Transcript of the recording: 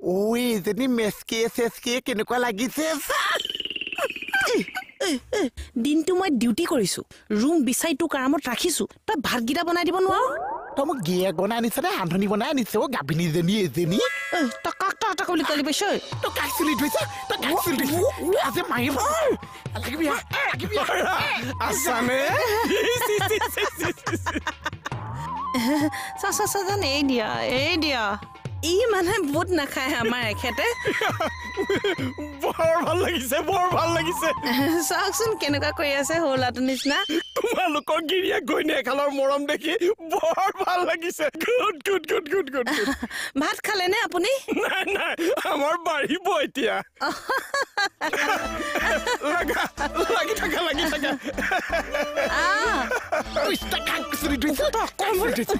ওই এজনী মেচকে চেচকে কেনেকুৱা লাগিছে দিনটো মই ডিউটি কৰিছো ৰুম বিচাৰি তোক আৰামত ৰাখিছো তই ভাতগিটা বনাই দিব নোৱাৰ তই মোক গিয়েক বনাই আনিছে নে ৰান্ধনি বনাই আনিছে অ' গাভিনীজনী এজনী তই কাক তই বুলি কলি পাইছ তই কাক চুলি ধুইছা তই কাক চুলি ধুইছা আজি মাৰিব লাগিবি আছানে চাচান এই দিয়া ই মানে বহুত নাখায় আমাৰ এখেতে বৰ ভাল লাগিছে চাওকচোন কেনেকুৱা কৰি আছে হলাটো নিচিনা তোমালোকৰ গিৰিয়া গৈনে এখালৰ মৰম দেখি বৰ ভাল লাগিছে গুড ভাত খালে নে আপুনি নাই আমাৰ বাঢ়িব এতিয়া লাগি থাকা কাক চুলি ধুইছা কামুৰিছে